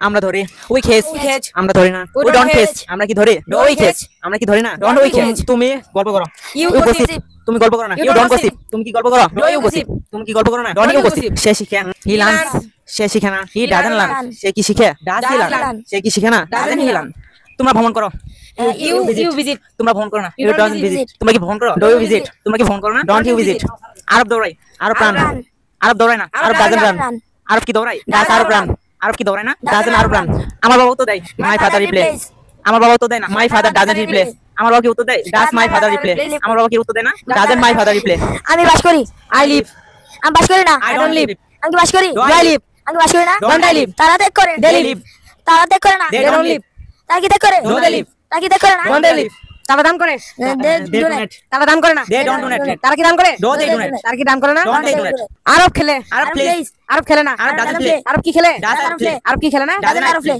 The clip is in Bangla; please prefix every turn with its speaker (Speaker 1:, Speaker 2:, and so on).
Speaker 1: আমরা ধরি। উই খেজ আমরা ধরি না। উই ডোন্ট খেজ আমরা কি ধরি? উই খেজ আমরা কি ধরি না? ডোন্ট উই খেজ। তুমি গল্প করো।
Speaker 2: ইউ
Speaker 1: ইউ
Speaker 2: গসিপ
Speaker 1: গসিপ তুমি গল্প করো না। ইউ ডোন্ট গসিপ তুমি কি গল্প করো?
Speaker 2: ডু ইউ গসিপ
Speaker 1: তুমি কি গল্প করো না? Don't you gossip. সে শিখে হি লার্নস সে শিখে না। হি ডাজন্ট লার্ন সে কি শিখে? ডাজ হি লার্ন সে কি শিখে না? Doesn't he learn. তোমরা ভ্রমণ করো।
Speaker 2: ইউ ভিজিট
Speaker 1: তোমরা ভ্রমণ করো না।
Speaker 2: You
Speaker 1: you
Speaker 2: don't
Speaker 1: don't visit
Speaker 2: visit.
Speaker 1: তোমরা কি ভ্রমণ করো? ডু ইউ ভিজিট তোমরা কি ভ্রমণ করো না? Don't you visit. আরব দৌড়াই আরব প্রাণ
Speaker 2: run.
Speaker 1: আরব দৌড়ায় না। আরব ডাজন্ট রান
Speaker 2: run.
Speaker 1: আরব কি দৌড়ায়? Does
Speaker 2: Doesn't
Speaker 1: Arab run
Speaker 2: run.
Speaker 1: আরব কি দৌড়ায় না?
Speaker 2: Doesn't
Speaker 1: doesn't Arab run.
Speaker 2: run.
Speaker 1: আমার বাবা তো দেয় মাই ফাদার রিপ্লেস আমার বাবা তো দেয় না মাই ফাদার ডাজন্ট রিপ্লেস আমার বাবা কি উত্তর দেয়? ডাজ মাই ফাদার রিপ্লেস আমার বাবা কি উত্তর দেয় না? Doesn't my father replace.
Speaker 2: আমি বাস করি।
Speaker 1: আই লিভ
Speaker 2: আমি বাস করি না।
Speaker 1: I don't live.
Speaker 2: আমি কি বাস করি?
Speaker 1: Do I live?
Speaker 2: আমি বাস করি না।
Speaker 1: Don't I live?
Speaker 2: তারা ত্যাগ করে।
Speaker 1: They live.
Speaker 2: তারা ত্যাগ করে না।
Speaker 1: They don't live.
Speaker 2: তারা কি ত্যাগ করে?
Speaker 1: Do they live?
Speaker 2: তারা কি ত্যাগ করে না?
Speaker 1: Don't they live?
Speaker 3: তারা দান করে
Speaker 1: They donate.
Speaker 3: তারা দান করে না
Speaker 1: They don't donate.
Speaker 3: তারা কি দান করে
Speaker 1: Do they donate?
Speaker 3: তারা কি দান করে না
Speaker 1: Don't they donate?
Speaker 3: আরব খেলে
Speaker 1: Arab plays.
Speaker 3: আরব খেলে না
Speaker 1: Arab doesn't play.
Speaker 3: আরব কি খেলে
Speaker 1: Doesn't play.
Speaker 3: আরব কি খেলে না
Speaker 1: Doesn't
Speaker 2: Arab
Speaker 1: play.